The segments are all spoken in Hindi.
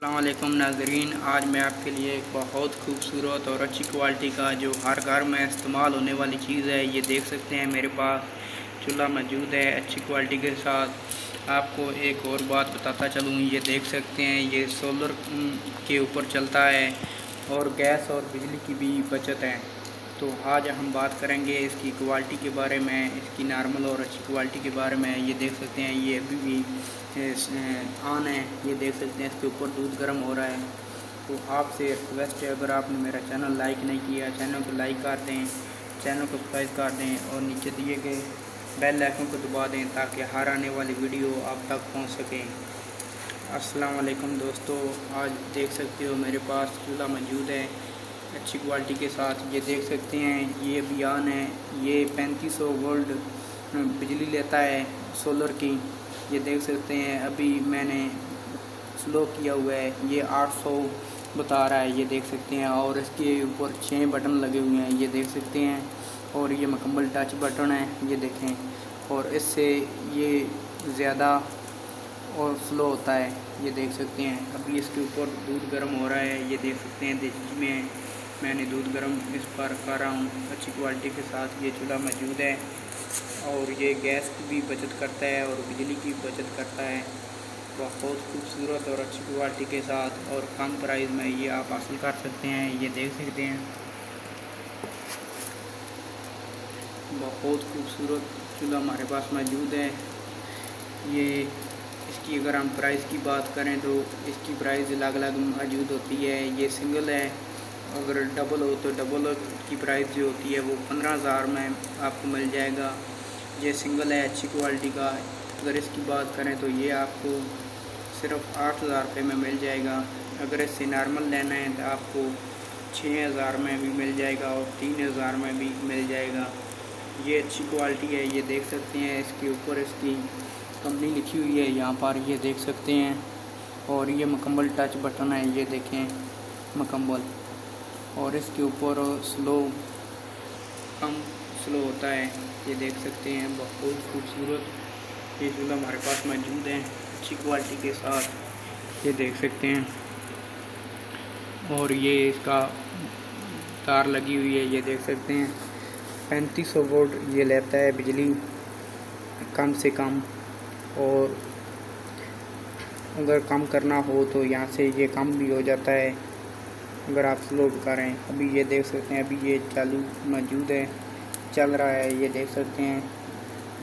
अस्सलामुअलैकुम नाज़रीन, आज मैं आपके लिए एक बहुत खूबसूरत और अच्छी क्वालिटी का जो हर घर में इस्तेमाल होने वाली चीज़ है, ये देख सकते हैं मेरे पास चूल्हा मौजूद है अच्छी क्वालिटी के साथ। आपको एक और बात बताता चलूँ, ये देख सकते हैं ये सोलर के ऊपर चलता है और गैस और बिजली की भी बचत है। तो आज हम बात करेंगे इसकी क्वालिटी के बारे में, इसकी नॉर्मल और अच्छी क्वालिटी के बारे में। ये देख सकते हैं ये अभी भी ऑन है, ये देख सकते हैं इसके ऊपर दूध गर्म हो रहा है। तो आपसे रिक्वेस्ट है, अगर आपने मेरा चैनल लाइक नहीं किया, चैनल को लाइक कर दें, चैनल को सब्सक्राइब कर दें और नीचे दिए गए बेल आइकन को दबा दें ताकि हर आने वाली वीडियो आप तक पहुंच सकें। अस्सलाम वालेकुम दोस्तों, आज देख सकते हो मेरे पास चूल्हा मौजूद है अच्छी क्वालिटी के साथ। ये देख सकते हैं ये बयान है, ये 3500 वोल्ट बिजली लेता है सोलर की। ये देख सकते हैं अभी मैंने स्लो किया हुआ है, ये 800 बता रहा है, ये देख सकते हैं। और इसके ऊपर 6 बटन लगे हुए हैं, ये देख सकते हैं। और ये मुकम्मल टच बटन है, ये देखें। और इससे ये ज़्यादा और स्लो होता है, ये देख सकते हैं। अभी इसके ऊपर दूध गर्म हो रहा है, ये देख सकते हैं। देसी में मैंने दूध गर्म इस पर कर रहा हूँ अच्छी क्वालिटी के साथ। ये चूल्हा मौजूद है और ये गैस की भी बचत करता है और बिजली की बचत करता है। बहुत खूबसूरत और अच्छी क्वालिटी के साथ और कम प्राइस में ये आप हासिल कर सकते हैं, ये देख सकते हैं। बहुत खूबसूरत चूल्हा हमारे पास मौजूद है। ये इसकी अगर हम प्राइस की बात करें तो इसकी प्राइस अलग अलग मौजूद होती है। ये सिंगल है, अगर डबल हो तो डबल की प्राइस जो होती है वो 15,000 में आपको मिल जाएगा। ये सिंगल है अच्छी क्वालिटी का। अगर इसकी बात करें तो ये आपको सिर्फ 8,000 रुपये में मिल जाएगा। अगर इससे नॉर्मल लेना है तो आपको 6,000 में भी मिल जाएगा और 3,000 में भी मिल जाएगा। ये अच्छी क्वालिटी है, ये देख सकते हैं। इसके ऊपर इसकी कंपनी लिखी हुई है यहाँ पर, ये देख सकते हैं। और ये मुकम्मल टच बटन है, ये देखें मुकम्मल। और इसके ऊपर कम स्लो होता है, ये देख सकते हैं। बहुत खूबसूरत ये चूल्हा हमारे पास मौजूद है अच्छी क्वालिटी के साथ, ये देख सकते हैं। और ये इसका तार लगी हुई है, ये देख सकते हैं। 3500 वोल्ट ये लेता है बिजली कम से कम। और अगर कम करना हो तो यहाँ से ये कम भी हो जाता है अगर आप स्लो करें। अभी ये देख सकते हैं, अभी ये चालू मौजूद है, चल रहा है, ये देख सकते हैं।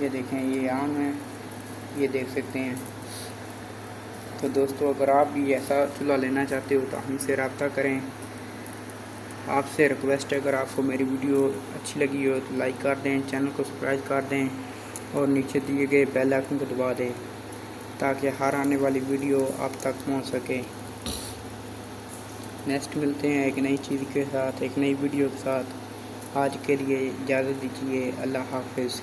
ये देखें ये ऑन है, ये देख सकते हैं। तो दोस्तों, अगर आप भी ऐसा चूल्हा लेना चाहते हो तो हमसे रब्ता करें। आपसे रिक्वेस्ट है, अगर आपको मेरी वीडियो अच्छी लगी हो तो लाइक कर दें, चैनल को सब्सक्राइब कर दें और नीचे दिए गए बेल आइकन को दबा दें ताकि हर आने वाली वीडियो आप तक पहुंच सके। नेक्स्ट मिलते हैं एक नई चीज़ के साथ, एक नई वीडियो के साथ। आज के लिए इजाज़त दीजिए, अल्लाह हाफिज़।